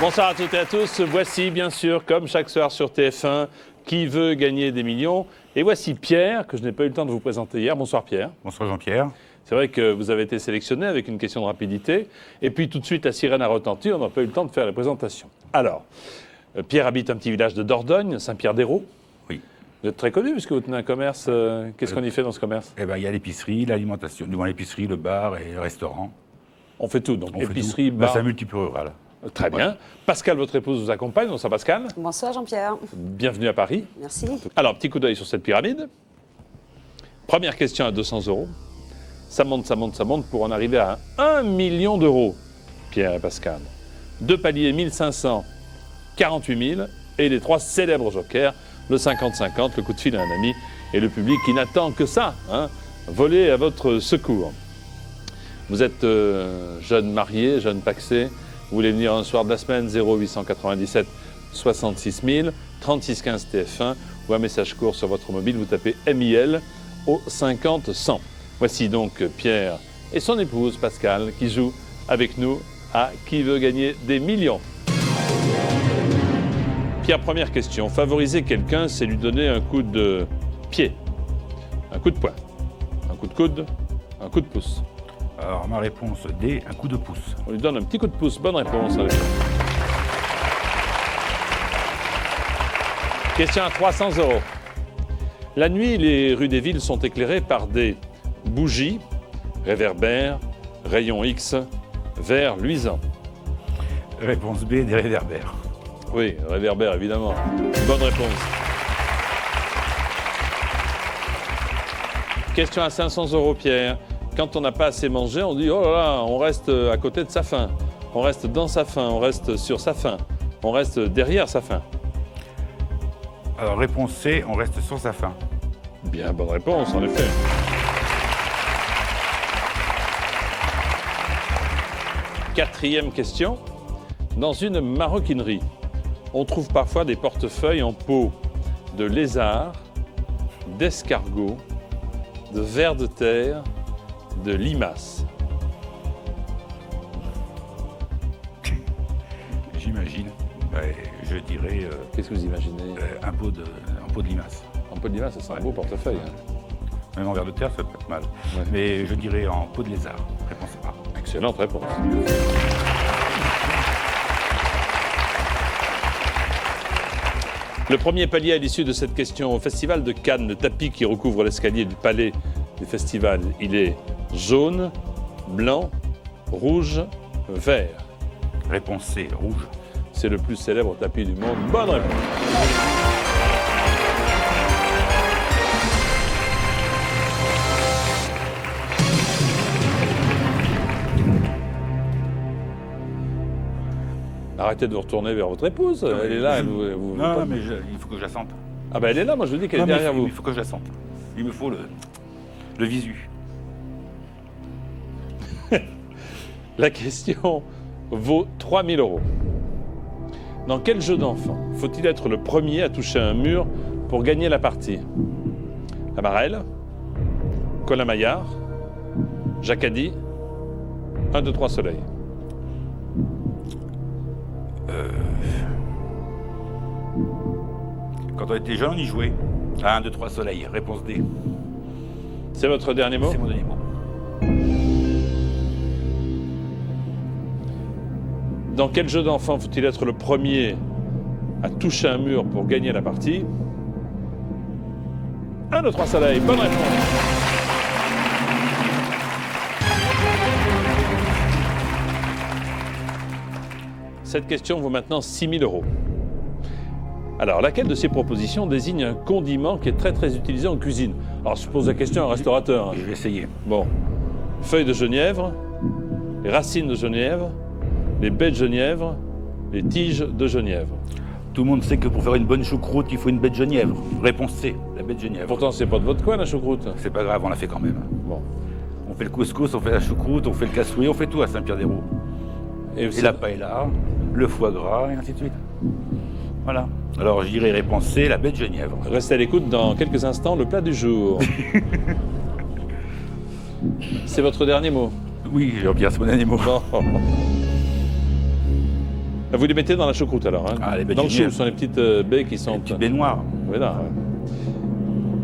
Bonsoir à toutes et à tous. Voici, bien sûr, comme chaque soir sur TF1, Qui veut gagner des millions. Et voici Pierre, que je n'ai pas eu le temps de vous présenter hier. Bonsoir Pierre. Bonsoir Jean-Pierre. C'est vrai que vous avez été sélectionné avec une question de rapidité. Et puis tout de suite, la sirène a retenti. On n'a pas eu le temps de faire les présentations. Alors, Pierre habite un petit village de Dordogne, Saint-Pierre-d'Hérault. Oui. Vous êtes très connu puisque vous tenez un commerce. Qu'est-ce qu'on y fait dans ce commerce? Eh ben, il y a l'épicerie, l'alimentation, devant l'épicerie, le bar et le restaurant. On fait tout. Donc On fait épicerie, tout. bar. C'est un multiple rural. Très bien. Pascal, votre épouse, vous accompagne. Bonsoir Pascal. Bonsoir Jean-Pierre. Bienvenue à Paris. Merci. Alors, petit coup d'œil sur cette pyramide. Première question à 200 €. Ça monte, ça monte, ça monte pour en arriver à 1 million d'euros, Pierre et Pascal. Deux paliers, 1500, 48 000. Et les trois célèbres jokers, le 50-50, le coup de fil à un ami et le public qui n'attend que ça, voler à votre secours. Vous êtes jeune marié, jeune pacsé. Vous voulez venir un soir de la semaine, 0897 66 000, 36 15 TF1 ou un message court sur votre mobile, vous tapez MIL au 50 100. Voici donc Pierre et son épouse Pascal qui jouent avec nous à Qui veut gagner des millions. Pierre, première question. Favoriser quelqu'un, c'est lui donner un coup de pied, un coup de poing, un coup de coude, un coup de pouce. Alors, ma réponse D, un coup de pouce. On lui donne un petit coup de pouce. Bonne réponse. Question à 300 €. La nuit, les rues des villes sont éclairées par des bougies, réverbères, rayons X, verts luisants. Réponse B, des réverbères. Oui, réverbères, évidemment. Bonne réponse. Question à 500 €, Pierre. Quand on n'a pas assez mangé, on dit « Oh là là, on reste à côté de sa faim. On reste dans sa faim, on reste sur sa faim. On reste derrière sa faim. » Alors, réponse C, on reste sur sa faim. Bien, bonne réponse, en effet. Quatrième question. Dans une maroquinerie, on trouve parfois des portefeuilles en peau de lézard, d'escargot, de vers de terre, de limace. J'imagine. Je dirais Qu'est-ce que vous imaginez? un pot de limace. En peau de limace, c'est un beau portefeuille. Même en vers de terre, ça peut être mal. Ouais. Mais je dirais en pot de lézard. Réponse A. Excellente réponse. Le premier palier à l'issue de cette question, au Festival de Cannes, le tapis qui recouvre l'escalier du palais du festival, il est jaune, blanc, rouge, vert. Réponse C, rouge. C'est le plus célèbre tapis du monde. Bonne réponse. Arrêtez de vous retourner vers votre épouse. Elle est là. Elle vous... Non, mais il faut que je la sente. Ah ben elle est là, moi je vous dis qu'elle est Non, mais derrière vous. Il faut que je la sente. Il me faut le visu. La question vaut 3 000 €. Dans quel jeu d'enfant faut-il être le premier à toucher un mur pour gagner la partie? La Marelle, Colin Maillard, Jacadi, 1, 2, 3 Soleil. Quand on était jeune, on y jouait. 1, 2, 3 Soleil. Réponse D. C'est votre dernier mot? C'est mon dernier mot. Dans quel jeu d'enfant faut-il être le premier à toucher un mur pour gagner la partie? 1, 2, 3 Soleil. Bonne réponse. Cette question vaut maintenant 6 000 €. Alors, laquelle de ces propositions désigne un condiment qui est très très utilisé en cuisine? Alors, je pose la question à un restaurateur. Je vais essayer. Bon, feuilles de genièvre, les racines de genièvre, les baies de genièvre, les tiges de genièvre. Tout le monde sait que pour faire une bonne choucroute, il faut une baie de genièvre. Réponse C, la baie de genièvre. Pourtant, c'est pas de votre coin, la choucroute. C'est pas grave, on l'a fait quand même. Bon. On fait le couscous, on fait la choucroute, on fait le cassoulet, on fait tout à Saint-Pierre-d'Hérault. Et la paella, le foie gras, et ainsi de suite. Voilà. Alors, je dirais réponse C, la baie de genièvre. Restez à l'écoute dans quelques instants, le plat du jour. C'est votre dernier mot? Oui, Jean-Pierre, c'est mon dernier mot. Bon. Vous les mettez dans la choucroute alors, hein? Ah, les dans le chou, bâtiniers. ce sont les petites baies qui sont... Une petite baignoire. Voilà. Ouais.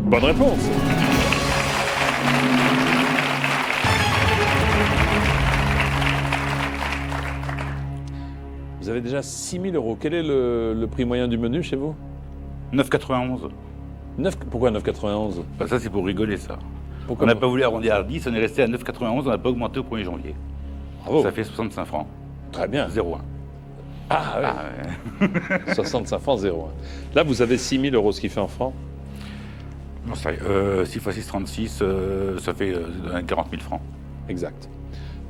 Bonne réponse. Vous avez déjà 6 000 €. Quel est le prix moyen du menu chez vous? 9,91. Pourquoi 9,91? Bah, ça, c'est pour rigoler, ça. Pourquoi On n'a pas voulu arrondir à 10, on est resté à 9,91, on n'a pas augmenté au 1er janvier. Bravo. Ça fait 65 francs. Très bien. 0,1. Ah, ouais. 65 francs, 0,1. Là, vous avez 6 000 €, ce qui fait en francs. Non, ça, 6 x 6, 36, ça fait 40 000 francs. Exact.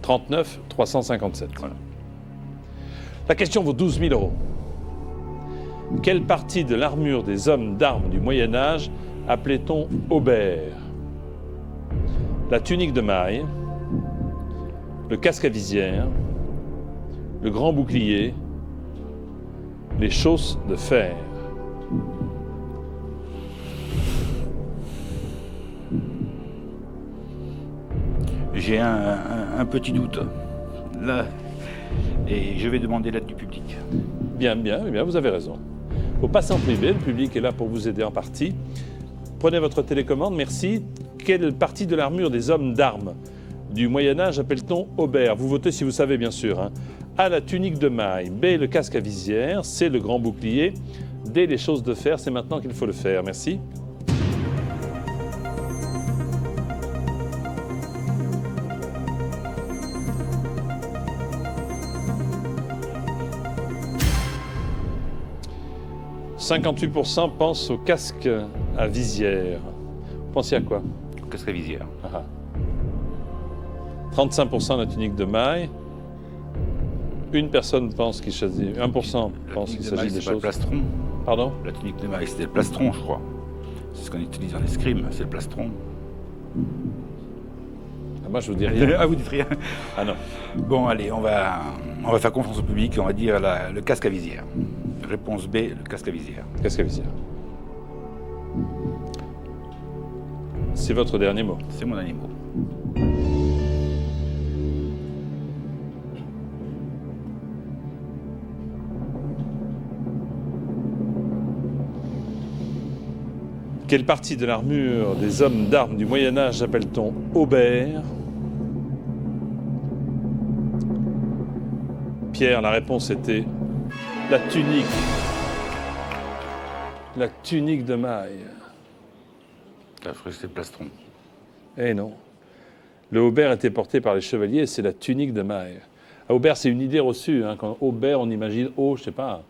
39 357. Voilà. La question vaut 12 000 €. Quelle partie de l'armure des hommes d'armes du Moyen-Âge appelait-on aubert? La tunique de maille, le casque à visière, le grand bouclier, les chausses de fer. J'ai un petit doute. Là, et je vais demander l'aide du public. Bien, vous avez raison. Il ne faut pas s'en priver, le public est là pour vous aider en partie. Prenez votre télécommande, merci. Quelle partie de l'armure des hommes d'armes du Moyen-Âge appelle-t-on aubert? Vous votez si vous savez, bien sûr. Hein. A, la tunique de maille. B, le casque à visière. C, le grand bouclier. D, les choses de fer. C'est maintenant qu'il faut le faire. Merci. « 58% pensent au casque à visière. » Vous pensez à quoi? Casque à visière. 35% la tunique de maille. Une personne pense qu'il s'agit... 1% pense qu'il s'agit des C'est pas le choses... plastron. Pardon? La tunique de maille, c'était le plastron, je crois. C'est ce qu'on utilise dans l'escrime, c'est le plastron. Ah, moi, je vous dis rien. Ah, vous dites rien? Ah non. Bon, allez, on va faire confiance au public et on va dire le casque à visière. Réponse B, le casque à visière. Casque à visière. C'est votre dernier mot. C'est mon dernier mot. Quelle partie de l'armure des hommes d'armes du Moyen-Âge appelle-t-on aubert? Pierre, la réponse était la tunique. La tunique de maille. La fraise, c'est le plastron. Eh non. Le aubert était porté par les chevaliers, c'est la tunique de maille. Aubert, c'est une idée reçue. Hein. Quand aubert, on imagine, je sais pas,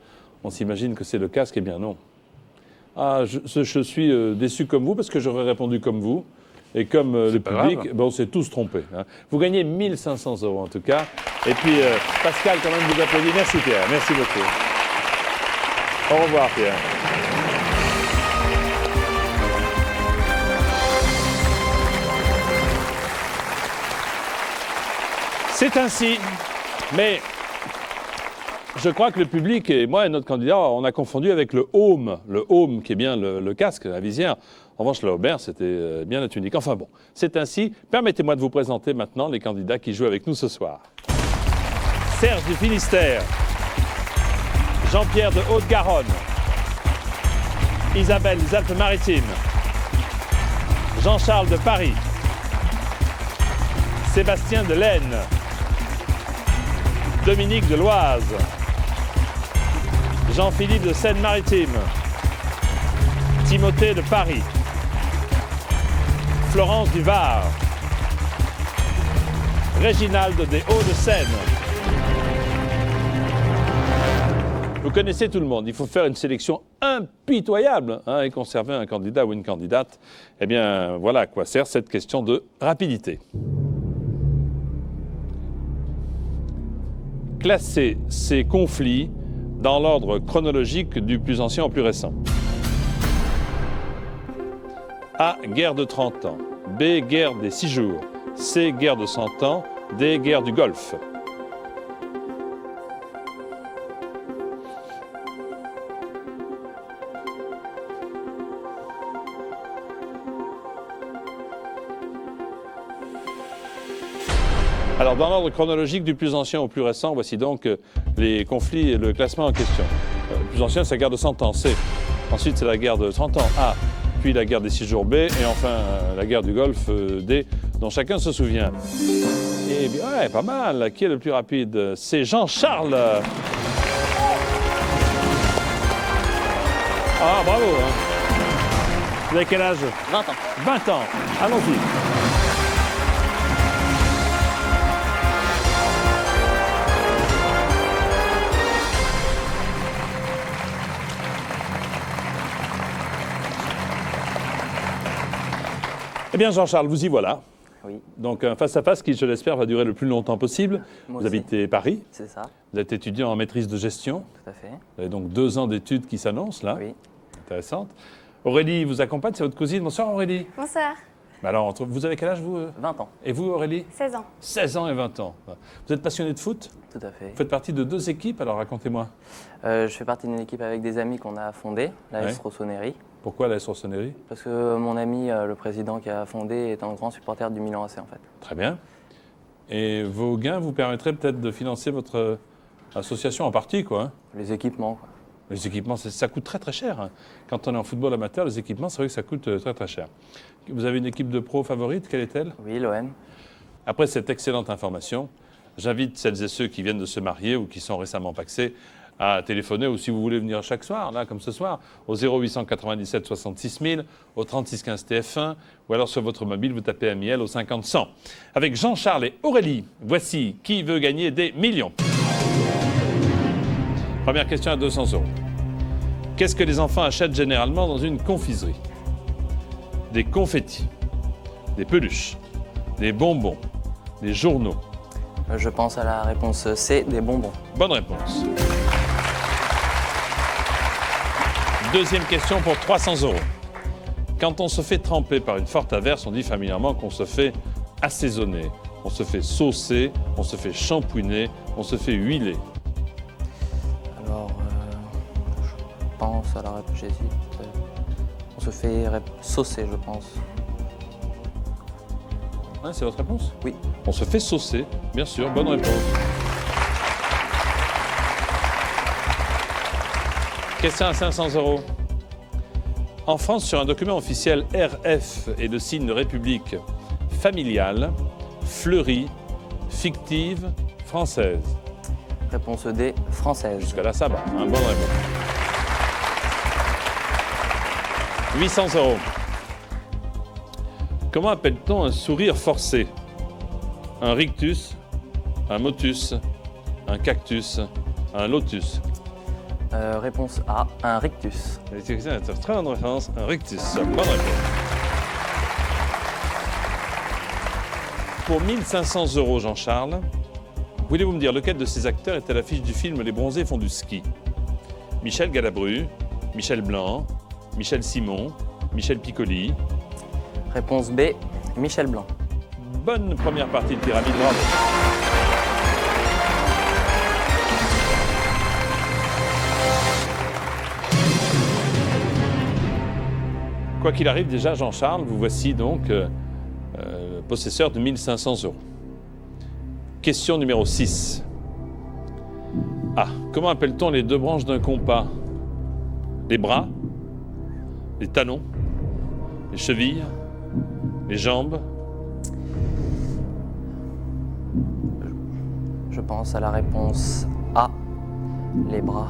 on s'imagine que c'est le casque, eh bien non. Ah, je suis déçu comme vous, parce que j'aurais répondu comme vous. Et comme le public, on s'est tous trompés. Hein. Vous gagnez 1 500 € en tout cas. Et puis, Pascal, quand même, vous applaudit. Merci Pierre, merci beaucoup. Au revoir Pierre. C'est ainsi, mais je crois que le public et moi et notre candidat, on a confondu avec le home qui est bien le casque, la visière. En revanche, le aubert, c'était bien la tunique. Enfin bon, c'est ainsi. Permettez-moi de vous présenter maintenant les candidats qui jouent avec nous ce soir. Serge du Finistère, Jean-Pierre de Haute-Garonne, Isabelle des Alpes-Maritimes, Jean-Charles de Paris, Sébastien de l'Aisne, Dominique de l'Oise, Jean-Philippe de Seine-Maritime, Timothée de Paris, Florence du Var, Réginald des Hauts-de-Seine. Vous connaissez tout le monde. Il faut faire une sélection impitoyable et conserver un candidat ou une candidate. Eh bien, voilà à quoi sert cette question de rapidité. Classer ces conflits dans l'ordre chronologique du plus ancien au plus récent. A. Guerre de 30 ans. B. Guerre des 6 jours. C. Guerre de 100 ans. D. Guerre du Golfe. Alors, dans l'ordre chronologique du plus ancien au plus récent, voici donc les conflits et le classement en question. Le plus ancien, c'est la guerre de 100 ans, C. Ensuite, c'est la guerre de 30 ans, A. Puis la guerre des 6 jours, B. Et enfin, la guerre du Golfe, D, dont chacun se souvient. Eh bien, ouais, pas mal. Qui est le plus rapide? C'est Jean-Charles. Ah, bravo. Hein. Vous avez quel âge? 20 ans. 20 ans. Allons-y. Eh bien, Jean-Charles, vous y voilà. Oui. Donc, un face-à-face qui, je l'espère, va durer le plus longtemps possible. Moi Vous aussi. habitez Paris. C'est ça, Vous êtes étudiant en maîtrise de gestion. tout à fait. Vous avez donc 2 ans d'études qui s'annoncent, là. Oui. Intéressante. Aurélie vous accompagne, c'est votre cousine. Bonsoir, Aurélie. Bonsoir, Bah alors, vous avez quel âge, vous 20 ans, Et vous, Aurélie? 16 ans. 16 ans et 20 ans. Vous êtes passionné de foot? tout à fait. Vous faites partie de 2 équipes, alors racontez-moi. Je fais partie d'une équipe avec des amis qu'on a fondée, la Ouais. S Rossoneri, Pourquoi la Sourcenerie? parce que mon ami, le président qui a fondé, est un grand supporter du Milan AC en fait. Très bien. Et vos gains vous permettraient peut-être de financer votre association en partie, quoi. Hein. Les équipements, quoi. Les équipements, ça coûte très très cher. Hein. Quand on est en football amateur, les équipements, c'est vrai que ça coûte très très cher. Vous avez une équipe de pro favorite, quelle est-elle? Oui, l'OM. Après cette excellente information, j'invite celles et ceux qui viennent de se marier ou qui sont récemment pacsés à téléphoner, ou si vous voulez venir chaque soir, là comme ce soir, au 0897 66 000, au 36 15 TF1, ou alors sur votre mobile, vous tapez MIL au 50 100. Avec Jean-Charles et Aurélie, voici qui veut gagner des millions. Première question à 200 €. Qu'est-ce que les enfants achètent généralement dans une confiserie? Des confettis, des peluches, des bonbons, des journaux. Je pense à la réponse C, des bonbons. Bonne réponse. Deuxième question pour 300 €. Quand on se fait tremper par une forte averse, on dit familièrement qu'on se fait assaisonner, on se fait saucer, on se fait shampouiner, on se fait huiler. Alors, je pense à la réponse, j'hésite. On se fait saucer, je pense. Hein, c'est votre réponse? Oui. On se fait saucer, bien sûr, bonne réponse. Question à 500 €. En France, sur un document officiel RF et le signe de République familiale, fleurie, fictive, française. Réponse D, française. Jusqu'à là, ça va. Hein, bonne réponse. 800 €. Comment appelle-t-on un sourire forcé? Un rictus, un motus, un cactus, un lotus. Réponse A, un rictus. C'est très bonne référence, un rictus. Bonne réponse. Pour 1500 €, Jean-Charles, voulez-vous me dire lequel de ces acteurs est à l'affiche du film Les Bronzés font du ski? Michel Galabru, Michel Blanc, Michel Simon, Michel Piccoli. Réponse B, Michel Blanc. Bonne première partie de pyramide, bravo. Quoi qu'il arrive, déjà, Jean-Charles, vous voici donc possesseur de 1500 €. Question numéro 6. Ah, comment appelle-t-on les 2 branches d'un compas? Les bras, les talons, les chevilles, les jambes. Je pense à la réponse A, les bras.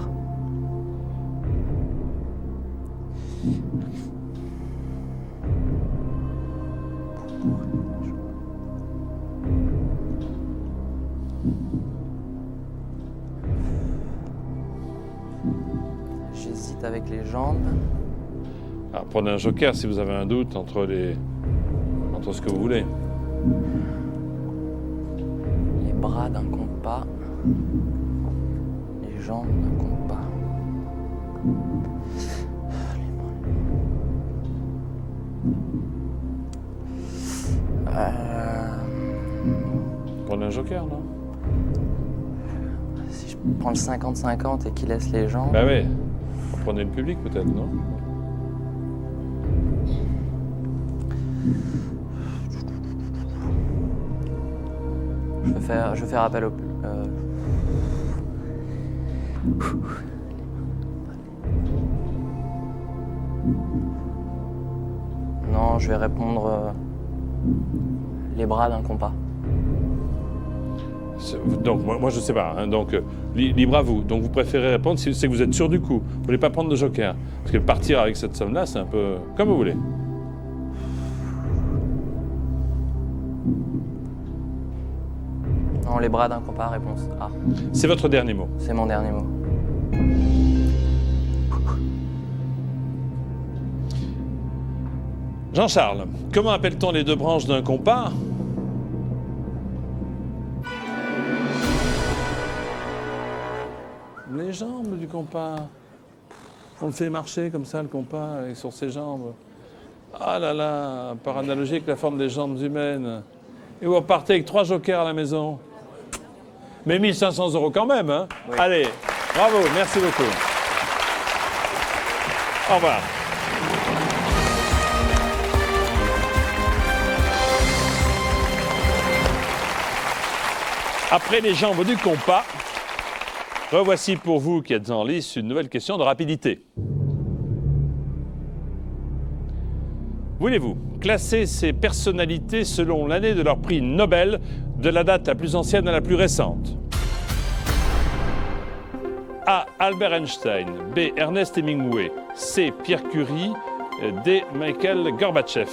J'hésite avec les jambes. Ah, prenez un joker si vous avez un doute entre ce que vous voulez. Les bras d'un compas. Les jambes d'un compas. Prenez un joker, non? Si je prends le 50-50 et qu'il laisse les jambes. Bah oui. Prenez le public peut-être, non? Je vais faire appel au. Non, je vais répondre les bras d'un compas. Donc, moi je ne sais pas. Hein. Donc, libre à vous. Donc, vous préférez répondre si c'est que vous êtes sûr du coup. Vous ne voulez pas prendre de joker. Parce que partir avec cette somme-là, c'est un peu comme vous voulez. Non, les bras d'un compas, réponse A. C'est votre dernier mot. C'est mon dernier mot. Jean-Charles, comment appelle-t-on les deux branches d'un compas? Les jambes du compas. On le fait marcher comme ça, le compas, sur ses jambes. Ah là là, par analogie avec la forme des jambes humaines. Et vous repartez avec 3 jokers à la maison. Mais 1 500 € quand même, hein? Oui. Allez, bravo, merci beaucoup. Au revoir. Après les jambes du compas, revoici pour vous qui êtes en lice une nouvelle question de rapidité. Voulez-vous classer ces personnalités selon l'année de leur prix Nobel, de la date la plus ancienne à la plus récente? A. Albert Einstein. B. Ernest Hemingway. C. Pierre Curie. D. Mikhail Gorbatchev.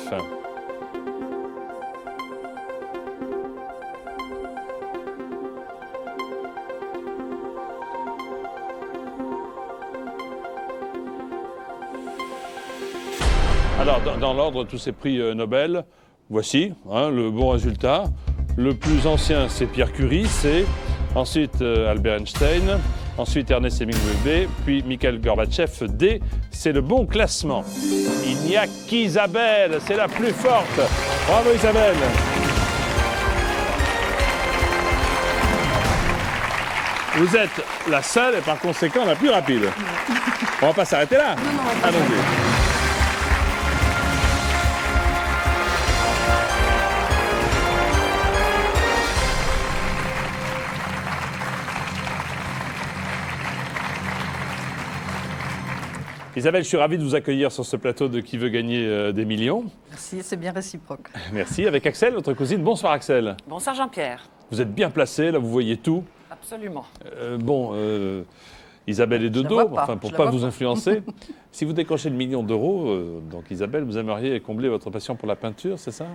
Alors, dans l'ordre de tous ces prix Nobel, voici le bon résultat. Le plus ancien, c'est Pierre Curie, C. Ensuite, Albert Einstein. Ensuite, Ernest Hemingway, B. Puis Mikhail Gorbatchev, D. C'est le bon classement. Il n'y a qu'Isabelle, c'est la plus forte. Bravo Isabelle. Vous êtes la seule et par conséquent la plus rapide. On va pas s'arrêter là. Non, allons-y. Isabelle, je suis ravi de vous accueillir sur ce plateau de Qui veut gagner des millions. Merci, c'est bien réciproque. Merci. Avec Axel, votre cousine. Bonsoir Axel. Bonsoir Jean-Pierre. Vous êtes bien placé, là vous voyez tout. Absolument. Isabelle est de dos, enfin pour ne pas vous pas. Influencer. Si vous décrochez le 1 million d'euros, donc Isabelle, vous aimeriez combler votre passion pour la peinture, c'est ça?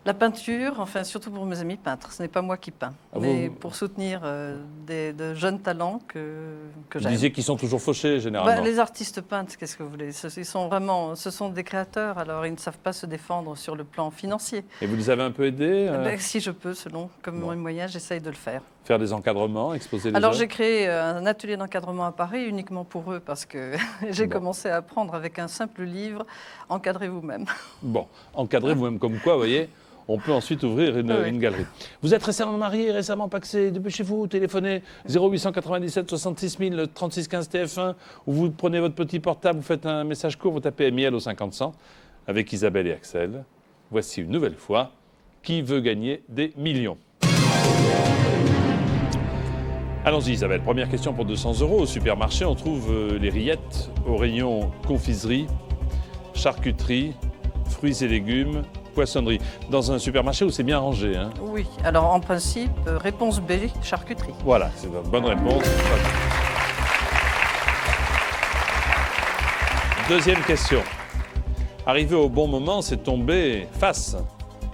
La peinture, enfin surtout pour mes amis peintres. Ce n'est pas moi qui peins, mais pour soutenir de jeunes talents que Vous j'aime. disiez qu'ils sont toujours fauchés, généralement. Les artistes peintres, qu'est-ce que vous voulez? Ce sont des créateurs, alors ils ne savent pas se défendre sur le plan financier. Et vous les avez un peu aidés Si je peux, selon comme mes moyens, j'essaye de le faire. Faire des encadrements, exposer les Alors œuvres. j'ai créé un atelier d'encadrement à Paris uniquement pour eux parce que j'ai commencé à apprendre avec un simple livre, encadrez vous-même. Bon, encadrez vous-même comme quoi, vous voyez, on peut ensuite ouvrir une galerie. Vous êtes récemment marié, récemment paxé, dépêchez-vous, téléphonez 0897 66 000 36 15 TF1, ou vous prenez votre petit portable, vous faites un message court, vous tapez MIL au 50-100 avec Isabelle et Axel. Voici une nouvelle fois, qui veut gagner des millions? Allons-y Isabelle, première question pour 200 €. Au supermarché, on trouve les rillettes au rayon confiserie, charcuterie, fruits et légumes, poissonnerie. Dans un supermarché où c'est bien rangé. Hein. Oui, alors en principe, réponse B, charcuterie. Voilà, c'est une bonne réponse. Deuxième question. Arrivé au bon moment, c'est tombé face,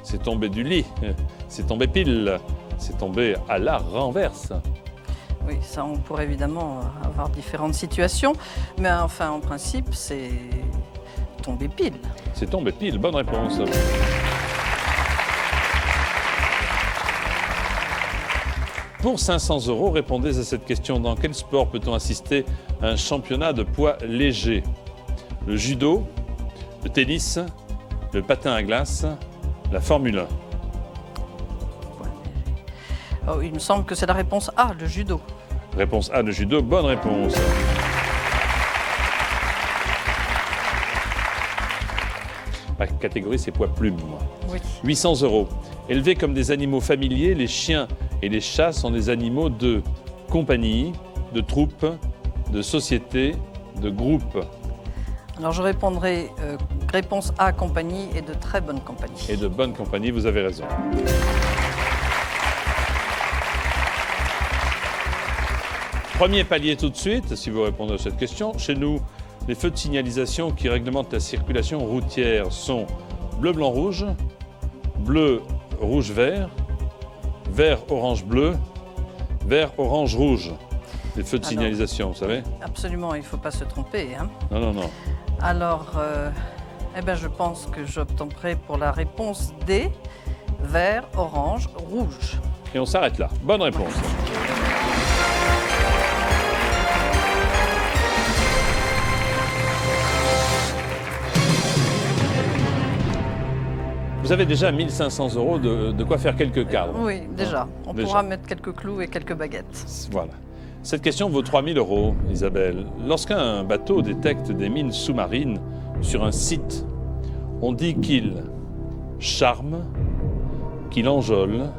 c'est tombé du lit, c'est tombé pile, c'est tombé à la renverse. Oui, ça, on pourrait évidemment avoir différentes situations, mais enfin, en principe, c'est tombé pile. C'est tombé pile, bonne réponse. Pour 500 €, répondez à cette question. Dans quel sport peut-on assister à un championnat de poids léger? Le judo, le tennis, le patin à glace, la Formule 1. Oh, il me semble que c'est la réponse A, le judo. Réponse A, le judo, bonne réponse. La catégorie, c'est poids plume, moi. Oui. 800 €. Élevés comme des animaux familiers, les chiens et les chats sont des animaux de compagnie, de troupe, de société, de groupe? Alors je répondrai réponse A, compagnie, et de très bonne compagnie. Et de bonne compagnie, vous avez raison. Premier palier tout de suite, si vous répondez à cette question. Chez nous, les feux de signalisation qui réglementent la circulation routière sont bleu, blanc, rouge, bleu, rouge, vert, vert, orange, bleu, vert, orange, rouge. Les feux de Alors, signalisation, vous savez? Absolument, il ne faut pas se tromper, hein. Non, non, non. Alors, je pense que j'opterai pour la réponse D, vert, orange, rouge. Et on s'arrête là. Bonne réponse. Vous avez déjà 1 500 € de quoi faire quelques cadres. Oui, déjà. On Déjà. pourra mettre quelques clous et quelques baguettes. Voilà. Cette question vaut 3 000 €, Isabelle. Lorsqu'un bateau détecte des mines sous-marines sur un site, on dit qu'il charme, qu'il enjôle,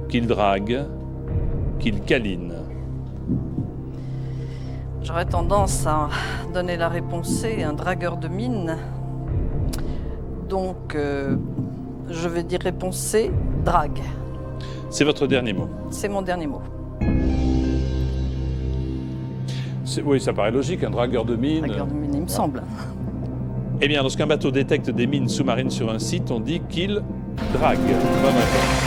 qu'il drague, qu'il câline. J'aurais tendance à donner la réponse C, un dragueur de mine. Donc, je vais dire réponse C, drague. C'est votre dernier mot. C'est mon dernier mot. Oui, ça paraît logique, un dragueur de mine. Dragueur de mine, il me semble. Eh bien, lorsqu'un bateau détecte des mines sous-marines sur un site, on dit qu'il drague. Bonne réponse.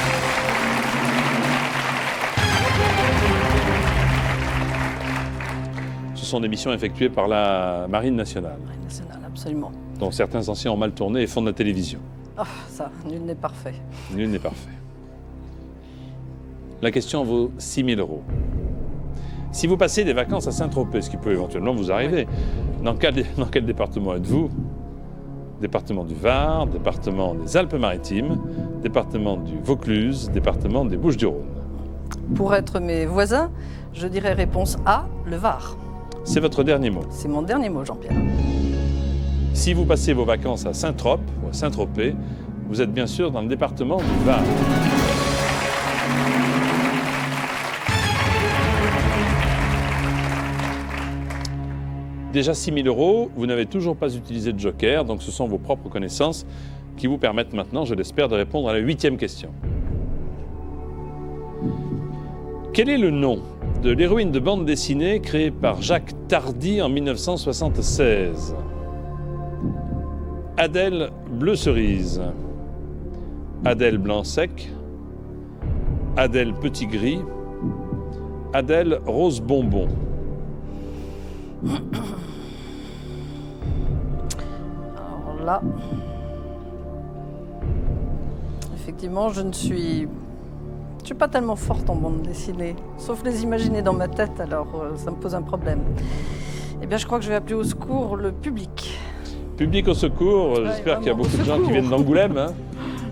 Ce sont des missions effectuées par la Marine nationale, Marine nationale, absolument. dont certains anciens ont mal tourné et font de la télévision. Oh, ça, nul n'est parfait. Nul n'est parfait. La question vaut 6 000 €. Si vous passez des vacances à Saint-Tropez, ce qui peut éventuellement vous arriver, dans quel département êtes-vous? Département du Var, département des Alpes-Maritimes, département du Vaucluse, département des Bouches-du-Rhône. Pour être mes voisins, je dirais réponse A, le Var. C'est votre dernier mot. C'est mon dernier mot, Jean-Pierre. Si vous passez vos vacances à Saint-Trope ou à Saint-Tropez, vous êtes bien sûr dans le département du Var. Déjà 6 000 €, vous n'avez toujours pas utilisé de joker, donc ce sont vos propres connaissances qui vous permettent maintenant, je l'espère, de répondre à la 8e question. Quel est le nom de l'héroïne de bande dessinée créée par Jacques Tardy en 1976? Adèle Bleu Cerise, Adèle Blanc Sec, Adèle Petit Gris, Adèle Rose Bonbon. Alors là, effectivement, je ne suis pas tellement forte en bande dessinée, sauf les imaginer dans ma tête, alors ça me pose un problème. Eh bien, je crois que je vais appeler au secours le public. Public au secours, j'espère qu'il y a beaucoup de gens qui viennent d'Angoulême, hein,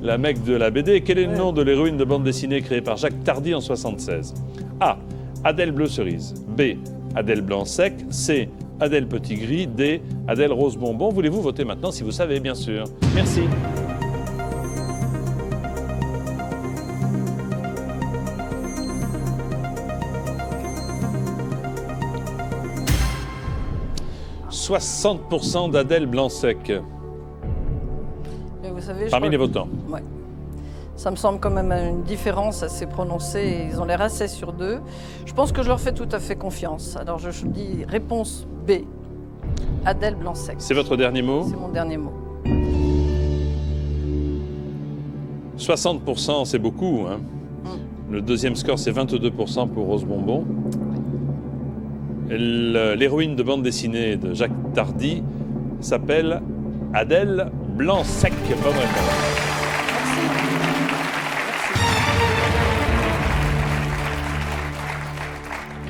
la Mecque de la BD. Quel est le nom de l'héroïne de bande dessinée créée par Jacques Tardy en 1976? A. Adèle Bleu Cerise. B. Adèle Blanc Sec. C. Adèle Petit Gris. D. Adèle Rose Bonbon. Voulez-vous voter maintenant si vous savez, bien sûr? Merci. « 60% d'Adèle Blanc Sec. Mais vous savez, Parmi les votants. Ouais. Ça me semble quand même une différence assez prononcée. Ils ont l'air assez sur d'eux. Je pense que je leur fais tout à fait confiance. Alors je dis réponse B. Adèle Blanc Sec. C'est votre dernier mot? C'est mon dernier mot. 60%, c'est beaucoup, hein? Le deuxième score, c'est 22% pour Rose Bonbon. L'héroïne de bande dessinée de Jacques Tardy s'appelle Adèle Blanc Sec. Bonne réponse.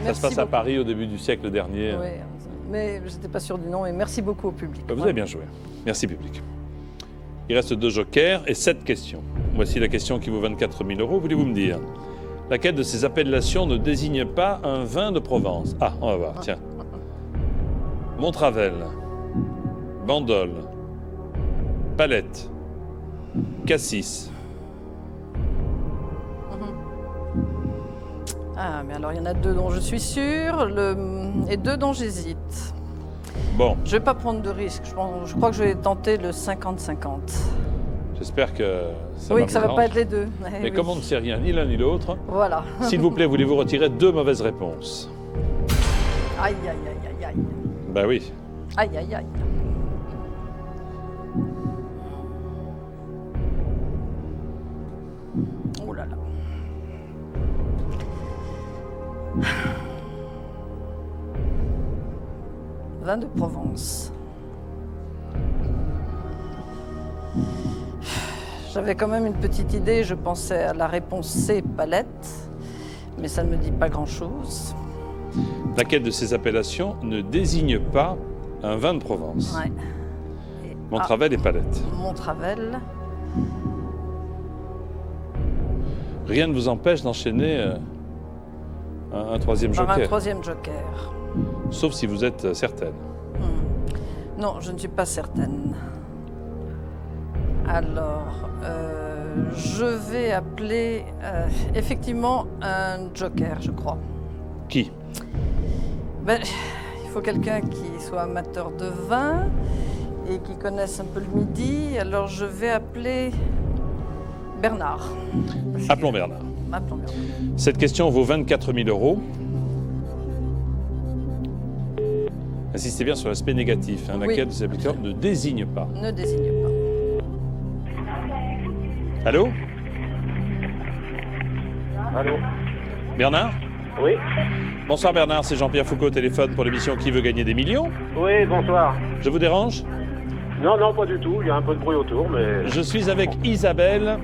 Ça se passe à Paris au début du siècle dernier. Oui, mais je n'étais pas sûre du nom. Et merci beaucoup au public. Vous avez bien joué. Merci, public. Il reste 2 jokers et 7 questions. Voici la question qui vaut 24 000 €. Voulez-vous me dire laquelle de ces appellations ne désigne pas un vin de Provence? Ah, on va voir, tiens. Montravel, Bandol, Palette, Cassis. Ah, mais alors il y en a 2 dont je suis sûre et 2 dont j'hésite. Bon, Je vais pas prendre de risque. Je crois que je vais tenter le 50-50. j'espère que ça Oui, va que ça vous va pas arranger. être les 2. Mais oui. comme on ne sait rien, ni l'un ni l'autre, Voilà. s'il vous plaît, voulez-vous retirer 2 mauvaises réponses? Aïe, aïe, aïe, aïe, aïe. Ben oui. Aïe, aïe, aïe. Oh là là. Vin de Provence. J'avais quand même une petite idée, je pensais à la réponse C, palette, mais ça ne me dit pas grand-chose. Laquelle de ces appellations ne désigne pas un vin de Provence? Ouais. Et- Montravel et Palette. Montravel. Rien ne vous empêche d'enchaîner un troisième Par un joker, troisième joker. sauf si vous êtes certaine. Non, je ne suis pas certaine. Alors, je vais appeler effectivement un joker, je crois. Qui? Ben, il faut quelqu'un qui soit amateur de vin et qui connaisse un peu le midi. Alors, je vais appeler Bernard. Appelons Bernard. Appelons Bernard. Cette question vaut 24 000 €. Insistez bien sur l'aspect négatif, hein, Oui. laquelle de ces appellations ne désigne pas. Ne désigne pas. Allô? Allô? Bernard? Oui? Bonsoir Bernard, c'est Jean-Pierre Foucault au téléphone pour l'émission Qui veut gagner des millions? Oui, bonsoir. Je vous dérange? Non, non, pas du tout. Il y a un peu de bruit autour, mais... Je suis avec Isabelle,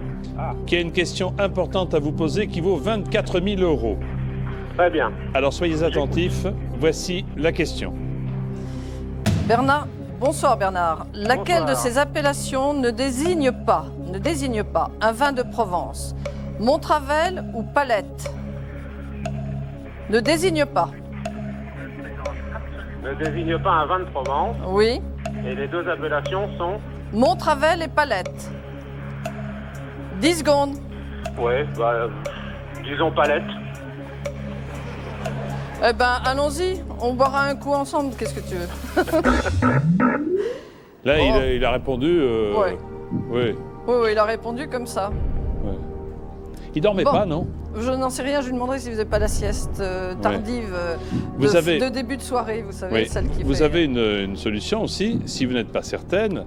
qui a une question importante à vous poser qui vaut 24 000 €. Très bien. Alors soyez attentifs, voici la question. Bernard, bonsoir Bernard. Laquelle Bonsoir. de ces appellations ne désigne pas un vin de Provence? Montravel ou Palette? Ne désigne pas. Ne désigne pas un vin de Provence. Oui. Et les 2 appellations sont... Montravel et Palette. 10 secondes. Ouais, disons palette. Eh ben, allons-y. On boira un coup ensemble. Qu'est-ce que tu veux? Là, Oh. il a répondu... Ouais. Oui. Oui, il a répondu comme ça. Ouais. Il dormait Bon. pas, non? Je n'en sais rien. Je lui demanderai s'il ne faisait pas la sieste tardive Vous avez- de début de soirée. Vous savez, Oui. celle qui Vous fait... avez une solution aussi, si vous n'êtes pas certaine,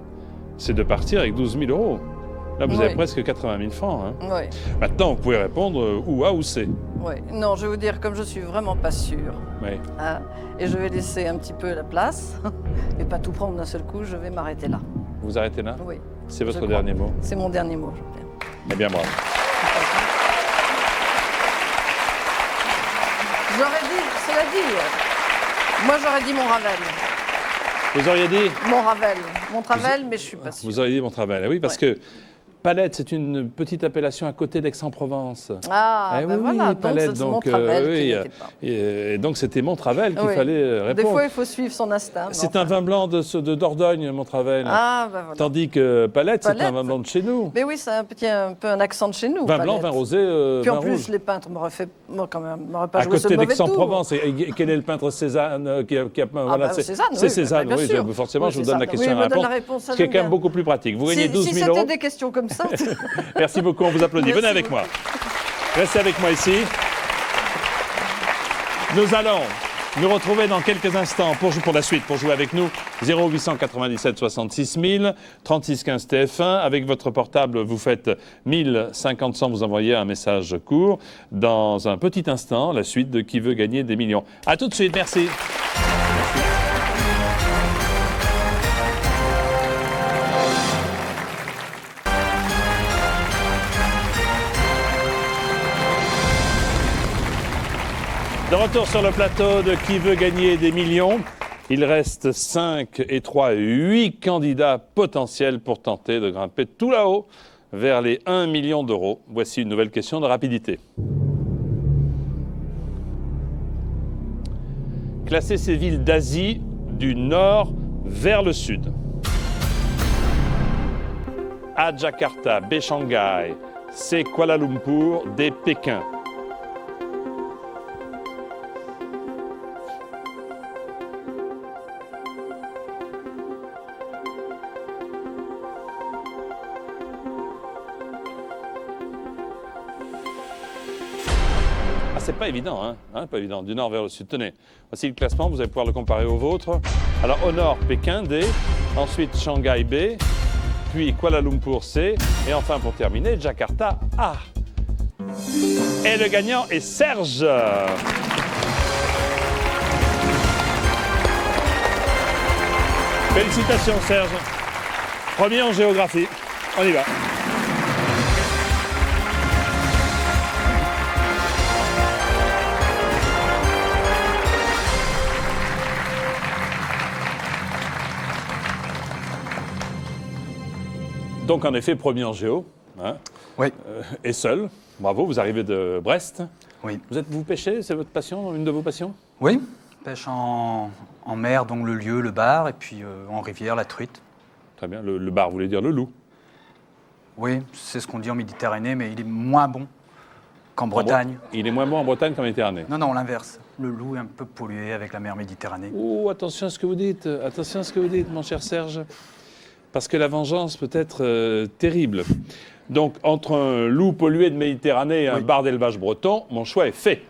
c'est de partir avec 12 000 €. Là, vous Oui. avez presque 80 000 francs. Hein. Oui. Maintenant, vous pouvez répondre ou A ou C. Oui. Non, je vais vous dire, comme je suis vraiment pas sûre, Oui. hein, et je vais laisser un petit peu la place, et pas tout prendre d'un seul coup, je vais m'arrêter là. Vous arrêtez là? Oui. C'est votre je crois. dernier mot? C'est mon dernier mot, Jean-Pierre. Eh bien, bravo. J'aurais dit, cela dit, moi j'aurais dit Montravel. Vous auriez dit? Montravel, mais je suis pas sûre. Vous auriez dit Montravel. Oui, parce que Palette, c'est une petite appellation à côté d'Aix-en-Provence. Ah, Eh ben oui, voilà, Palette, donc c'est donc, Montravel oui, qui n'était pas. Et donc c'était Montravel qu'il Oui. fallait Des répondre. fois, il faut suivre son instinct. mais C'est enfin. un vin blanc de Dordogne, Montravel. Ah, ben voilà. Tandis que Palette, c'est un Palette. vin blanc de chez nous. Mais oui, c'est un peu un accent de chez nous. Vin blanc, Palette. vin rosé, Puis en vin plus, rouge. les peintres m'auraient fait, moi quand même, m'auraient pas À joué ce côté mauvais tour. d'Aix-en-Provence. Et quel est le peintre Cézanne qui a bah, Cézanne, c'est oui, Cézanne, bien oui. sûr. Forcément, Oui, je vous donne la Cézanne. question Oui, à me donne la réponse. réponse, ça Ce qui est j'aime quand même bien. beaucoup plus pratique. Vous gagnez 12 Si 000 c'était €. des questions comme ça. Merci beaucoup, on vous applaudit. Merci Venez avec beaucoup. moi. Restez avec moi ici. Nous allons nous retrouver dans quelques instants pour la suite, pour jouer avec nous. 0897 66 000, 36 15 TF1. Avec votre portable, vous faites 1050 100, vous envoyez un message court. Dans un petit instant, la suite de Qui veut gagner des millions. À tout de suite, merci. De retour sur le plateau de Qui veut gagner des millions. Il reste 5 et 3, 8 candidats potentiels pour tenter de grimper tout là-haut vers les 1 million d'euros. Voici une nouvelle question de rapidité. Classez ces villes d'Asie du nord vers le sud. A. Jakarta, B. Shanghai, C. Kuala Lumpur, D. Pékin. c'est pas évident, pas évident, du nord vers le sud. Tenez, voici le classement, vous allez pouvoir le comparer au vôtre. Alors, au nord, Pékin, D. Ensuite, Shanghai, B. Puis Kuala Lumpur, C. Et enfin, pour terminer, Jakarta, A. Et le gagnant est Serge. Félicitations, Serge. Premier en géographie. On y va. Donc, en effet, premier en géo. Oui. Et seul. Bravo, vous arrivez de Brest. Oui. Vous pêchez, c'est votre passion, une de vos passions? Oui, pêche en mer, donc le lieu, le bar, et puis en rivière, la truite. Très bien, le bar voulait dire le loup. Oui, c'est ce qu'on dit en Méditerranée, mais il est moins bon qu'en Bretagne. Il est moins bon en Bretagne qu'en Méditerranée. Non, l'inverse. Le loup est un peu pollué avec la mer Méditerranée. Oh, attention à ce que vous dites, mon cher Serge. Parce que la vengeance peut être terrible. Donc, entre un loup pollué de Méditerranée et un bar d'élevage breton, mon choix est fait.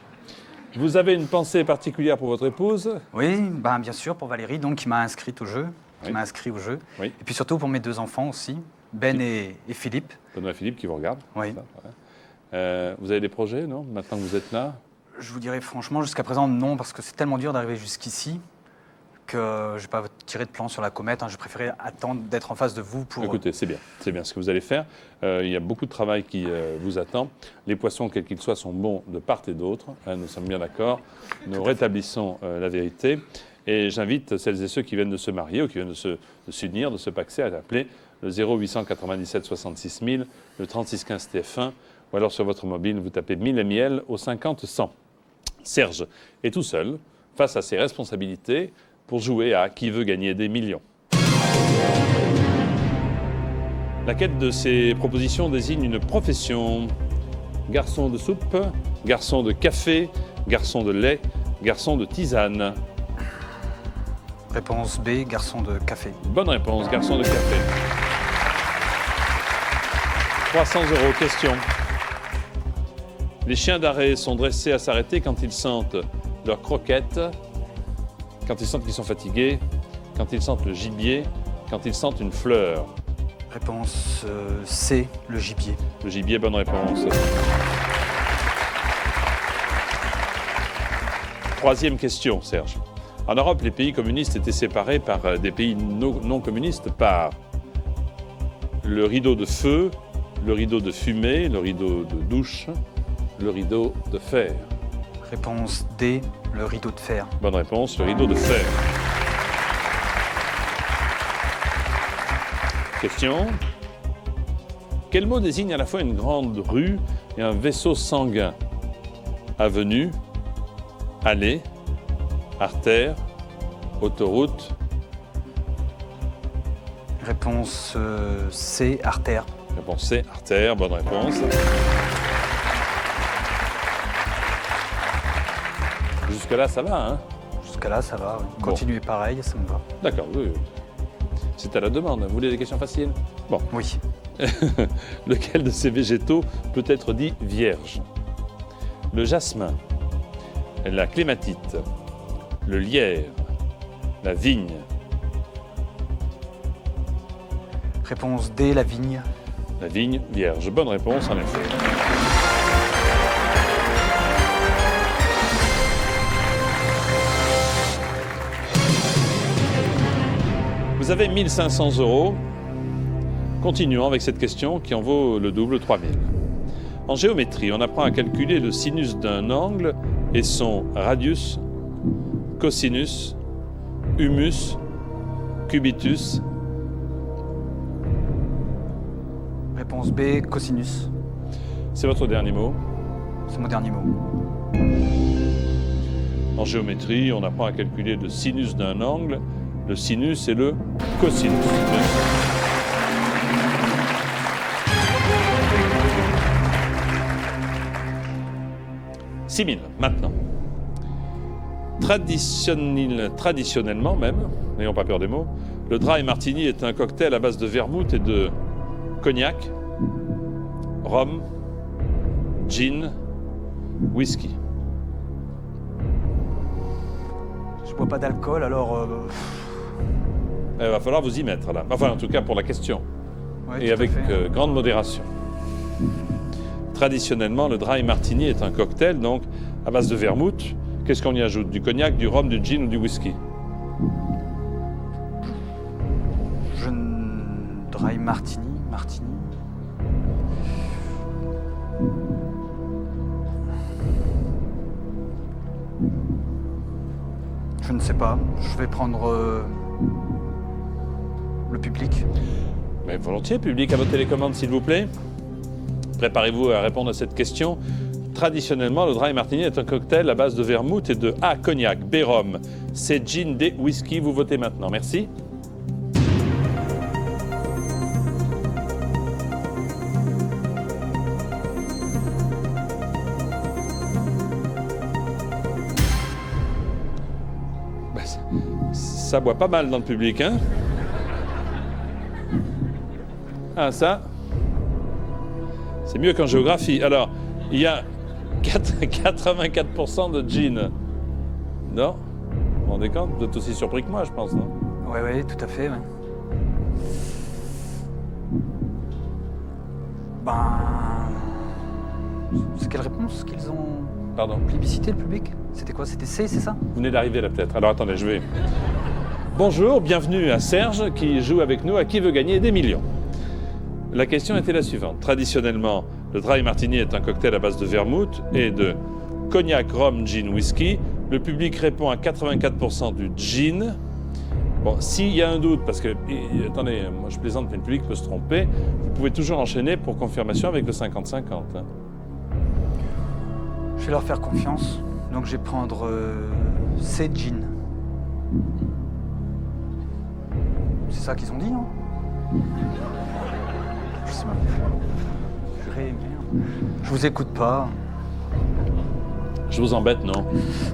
Vous avez une pensée particulière pour votre épouse? Oui, bien sûr, pour Valérie, donc, qui m'a inscrit au jeu. Oui. Et puis surtout pour mes deux enfants aussi, Ben et Philippe. Benoît et Philippe qui vous regardent. Oui. Vous avez des projets, non? Maintenant que vous êtes là? Je vous dirais franchement, jusqu'à présent, non, parce que c'est tellement dur d'arriver jusqu'ici que je ne vais pas tirer de plan sur la comète. Je préférais attendre d'être en face de vous pour... Écoutez, c'est bien ce que vous allez faire. Il y a beaucoup de travail qui vous attend. Les poissons, quels qu'ils soient, sont bons de part et d'autre. Nous sommes bien d'accord. Nous rétablissons la vérité. Et j'invite celles et ceux qui viennent de se marier ou qui viennent de s'unir, de se paxer, à appeler le 0897 66 000, le 3615 TF1, ou alors sur votre mobile, vous tapez 1000 et miel au 50 100. Serge est tout seul face à ses responsabilités pour jouer à Qui veut gagner des millions. Laquelle de ces propositions désigne une profession? Garçon de soupe, garçon de café, garçon de lait, garçon de tisane. Réponse B, garçon de café. Bonne réponse, garçon de café. 300 €, question. Les chiens d'arrêt sont dressés à s'arrêter quand ils sentent leurs croquettes, quand ils sentent qu'ils sont fatigués, quand ils sentent le gibier, quand ils sentent une fleur. Réponse C, le gibier. Le gibier, bonne réponse. Troisième question, Serge. En Europe, les pays communistes étaient séparés par des pays non communistes par le rideau de feu, le rideau de fumée, le rideau de douche, le rideau de fer. Réponse D, le rideau de fer. Bonne réponse, le rideau de fer. Question. Quel mot désigne à la fois une grande rue et un vaisseau sanguin? Avenue, allée, artère, autoroute. Réponse C, artère. Réponse C, artère, bonne réponse. Jusque-là, ça va, hein? Jusqu'à là, ça va. Oui. Bon. Continuez pareil, ça me va. D'accord, oui. C'est à la demande. Vous voulez des questions faciles? Bon. Oui. Lequel de ces végétaux peut être dit vierge? Le jasmin, la clématite, le lierre, la vigne. Réponse D, la vigne. La vigne vierge. Bonne réponse, en effet. Vous avez 1 500 €. Continuons avec cette question qui en vaut le double, 3 000. En géométrie, on apprend à calculer le sinus d'un angle et son radius, cosinus, humus, cubitus. Réponse B, cosinus. C'est votre dernier mot. C'est mon dernier mot. En géométrie, on apprend à calculer le sinus d'un angle, le sinus et le cosinus. 6 000, maintenant. Traditionnellement même, n'ayons pas peur des mots, le dry martini est un cocktail à base de vermouth et de cognac, rhum, gin, whisky. Je bois pas d'alcool, alors... Il va falloir vous y mettre là. Enfin, en tout cas pour la question. ouais, Et tout à avec fait. grande modération. Traditionnellement, le dry martini est un cocktail donc à base de vermouth. Qu'est-ce qu'on y ajoute? Du cognac, du rhum, du gin ou du whisky? Dry martini. Je ne sais pas. Je vais prendre le public. Mais volontiers, public, à votre télécommande, s'il vous plaît. Préparez-vous à répondre à cette question. Traditionnellement, le dry martini est un cocktail à base de vermouth et de A, cognac, B, rhum, C, gin, D, whisky. Vous votez maintenant. Merci. Ben, ça boit pas mal dans le public, hein? Ah, ça, c'est mieux qu'en géographie. Alors, il y a 84% de gin. Non? Vous vous rendez compte? Vous êtes aussi surpris que moi, je pense, non? Ouais, tout à fait. Ouais. C'est quelle réponse qu'ils ont Pardon. plébiscité, le public? C'était quoi? C'était C, c'est ça? Vous venez d'arriver là, peut-être. Alors, attendez, je vais... Bonjour, bienvenue à Serge, qui joue avec nous à Qui veut gagner des millions. La question était la suivante. Traditionnellement, le dry martini est un cocktail à base de vermouth et de cognac, rhum, gin, whisky. Le public répond à 84% du gin. Bon, s'il y a un doute, parce que, attendez, moi je plaisante, mais le public peut se tromper, vous pouvez toujours enchaîner pour confirmation avec le 50-50. Hein. Je vais leur faire confiance. Donc je vais prendre C, gin. C'est ça qu'ils ont dit, non? Je sais même plus. Purée, merde. Je vous écoute pas. Je vous embête, non?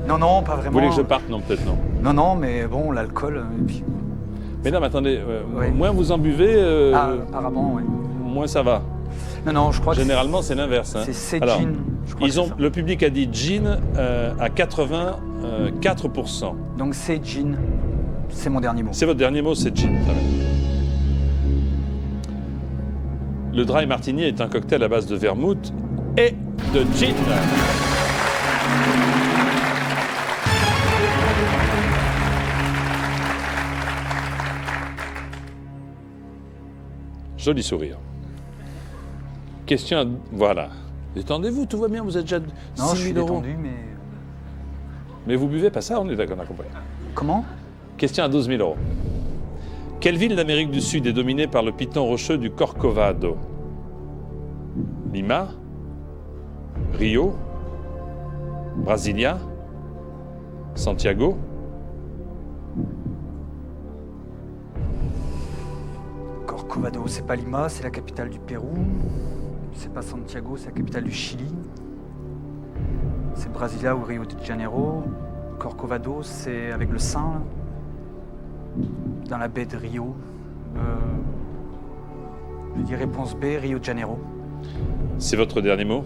Non, pas Vous vraiment. voulez que je parte? Non, peut-être non. Non, mais bon, l'alcool, et puis... Mais non, mais attendez, Ouais. moins vous en buvez, apparemment, oui. moins ça va. Non, je crois Généralement, c'est l'inverse. Hein. que c'est Alors, gin. Je crois que c'est ça. le public a dit gin à 84%. Donc c'est gin. C'est mon dernier mot. C'est votre dernier mot, c'est gin. Très bien. Le dry martini est un cocktail à base de vermouth et de gin. Joli sourire. Question à... Voilà. Détendez-vous, tout va bien, vous êtes déjà Non, 6 je suis 000 euros. détendu, mais... Mais vous buvez pas ça, on est d'accord, on a compris. Comment? Question à 12 000 euros. Quelle ville d'Amérique du Sud est dominée par le piton rocheux du Corcovado? Lima? Rio? Brasilia? Santiago? Corcovado, c'est pas Lima, c'est la capitale du Pérou. C'est pas Santiago, c'est la capitale du Chili. C'est Brasilia ou Rio de Janeiro. Corcovado, c'est avec le Saint, là, dans la baie de Rio. Je dis réponse B, Rio de Janeiro. C'est votre dernier mot?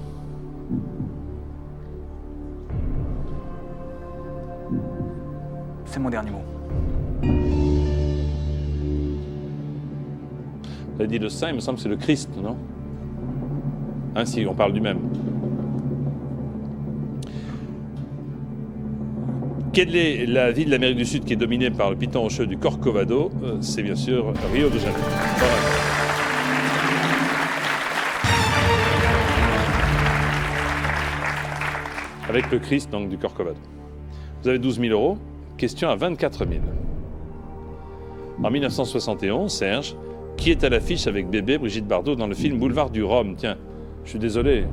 C'est mon dernier mot. Vous avez dit le Saint, il me semble que c'est le Christ, non? Hein, si, on parle du même. Quelle est la ville d'Amérique du Sud qui est dominée par le piton rocheux du Corcovado? C'est bien sûr Rio de Janeiro. Voilà. Avec le Christ, donc, du Corcovado. Vous avez 12 000 euros. Question à 24 000. En 1971, Serge, qui est à l'affiche avec bébé Brigitte Bardot dans le film Boulevard du Rhum? Tiens, je suis désolé.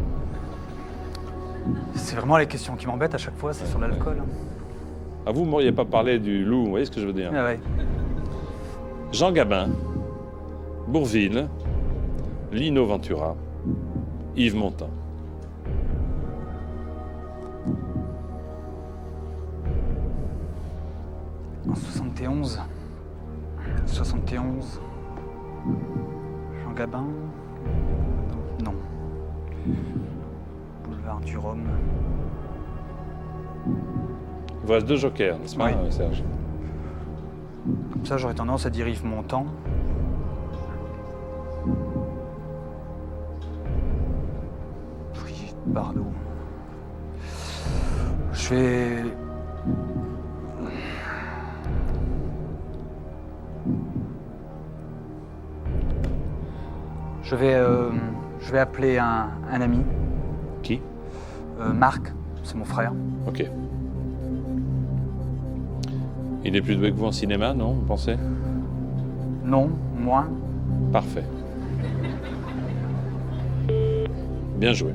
C'est vraiment les questions qui m'embêtent à chaque fois, c'est sur l'alcool. Ah, vous ne m'auriez pas parlé du loup, vous voyez ce que je veux dire? Ah ouais. Jean Gabin, Bourvil, Lino Ventura, Yves Montand. En 71. Jean Gabin. Non. Boulevard du Rhum. Il vous reste 2 jokers, n'est-ce pas, Oui. Serge? Comme ça, j'aurais tendance à dire Yves Montand. Brigitte Bardot. Je vais... Je vais appeler un ami. Qui? Marc, c'est mon frère. Ok. Il est plus doué que vous en cinéma, non, vous pensez? Non, moins. Parfait. Bien joué.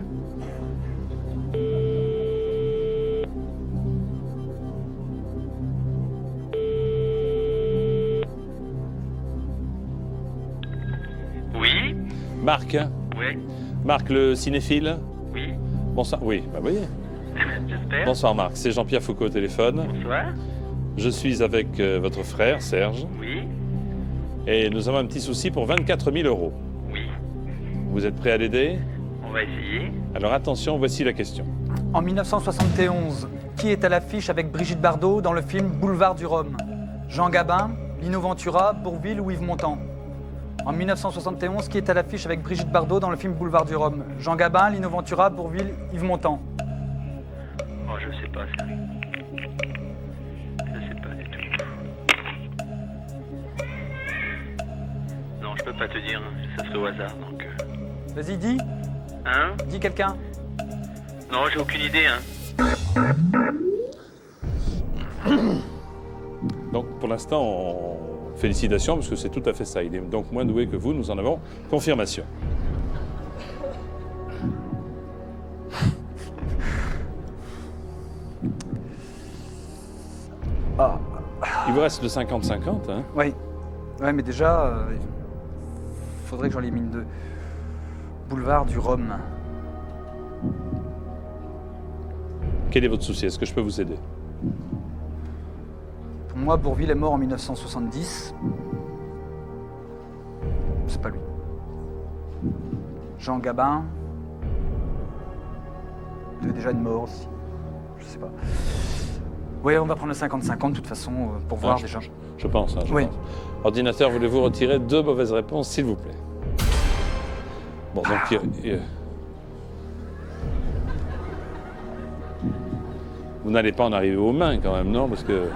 Oui, Marc, oui, Marc le cinéphile. oui, Bonsoir. Oui, bah voyez. j'espère. Bonsoir Marc, c'est Jean-Pierre Foucault au téléphone. Bonsoir. Je suis avec votre frère Serge Oui, et nous avons un petit souci pour 24 000 €. oui, Vous êtes prêt à l'aider? on va essayer. Alors attention, voici la question. En 1971, qui est à l'affiche avec Brigitte Bardot dans le film Boulevard du Rhum? Jean Gabin, Lino Ventura, Bourvil ou Yves Montand? En 1971, qui est à l'affiche avec Brigitte Bardot dans le film Boulevard du Rhum? Jean Gabin, Lino Ventura, Bourvil, Yves Montand? Oh, je sais pas ça. Je sais pas du tout. Non, je peux pas te dire, ça serait au hasard donc. Vas-y, dis. Hein? Dis quelqu'un. Non, j'ai aucune idée, hein. Donc pour l'instant, félicitations parce que c'est tout à fait ça. Il est donc moins doué que vous, nous en avons confirmation. Ah, Il vous reste le 50-50, hein? oui. Ouais, mais déjà, faudrait que j'en élimine 2. Boulevard du Rhum. Quel est votre souci? Est-ce que je peux vous aider? Pour moi, Bourvil est mort en 1970. C'est pas lui. Jean Gabin. Il avait déjà une mort aussi. Je sais pas. Oui, on va prendre le 50-50 de toute façon pour voir déjà. Je pense, hein, je Oui. pense. Ordinateur, voulez-vous retirer 2 mauvaises réponses, s'il vous plaît? Bon, donc... Vous n'allez pas en arriver aux mains quand même, non? Parce que...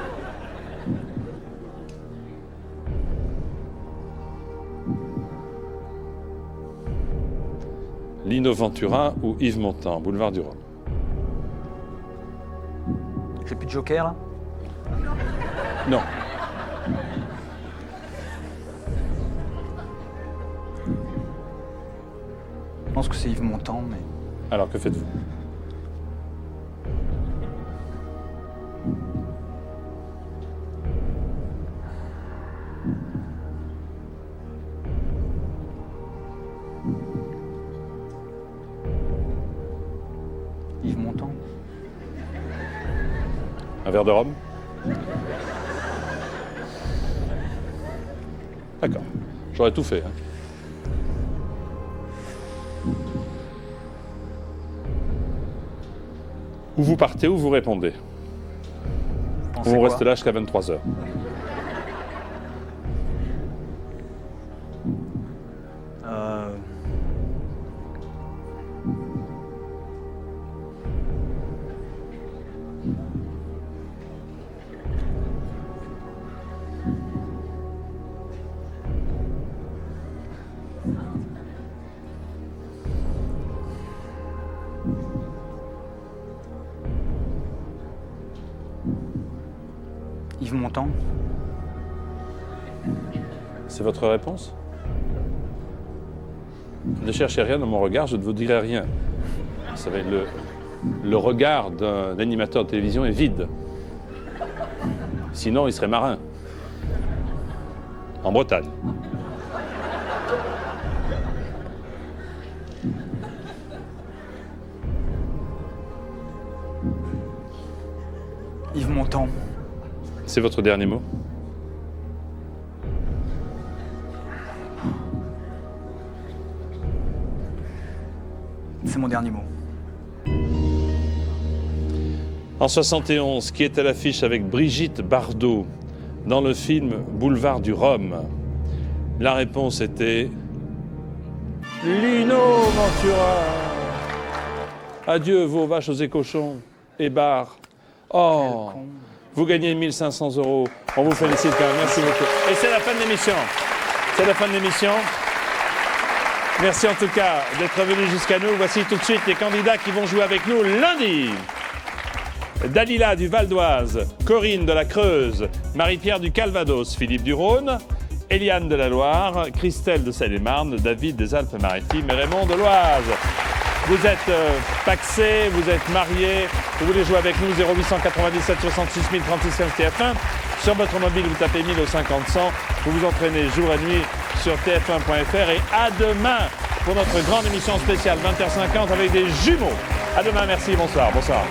Lino Ventura ou Yves Montand, Boulevard du Rhum. J'ai plus de joker là? Non. Je pense que c'est Yves Montand, mais. Alors, que faites-vous? Yves Montand. Un verre de rhum? D'accord. J'aurais tout fait. Hein. Ou vous partez ou vous répondez. Pensez Ou on quoi? reste là jusqu'à 23 h. Euh, Yves Montand. C'est votre réponse? Ne cherchez rien dans mon regard, je ne vous dirai rien. Vous savez, le regard d'un animateur de télévision est vide. Sinon, il serait marin. En Bretagne. Yves Montand. C'est votre dernier mot? C'est mon dernier mot. En 71, qui est à l'affiche avec Brigitte Bardot dans le film Boulevard du Rhum? La réponse était Lino Ventura. Adieu vos vaches et cochons et bars. Oh, vous gagnez 1500 €. On vous félicite quand même. Merci beaucoup. Et c'est la fin de l'émission. C'est la fin de l'émission. Merci en tout cas d'être venu jusqu'à nous. Voici tout de suite les candidats qui vont jouer avec nous lundi. Dalila du Val d'Oise, Corinne de la Creuse, Marie-Pierre du Calvados, Philippe du Rhône, Eliane de la Loire, Christelle de Seine-et-Marne, David des Alpes-Maritimes et Raymond de l'Oise. Vous êtes paxé, vous êtes marié, vous voulez jouer avec nous 0897 66 000 36 TF1. Sur votre mobile, vous tapez 1000 au 50 100. Vous vous entraînez jour et nuit sur tf1.fr. Et à demain pour notre grande émission spéciale 20h50 avec des jumeaux. À demain, merci, bonsoir. Bonsoir.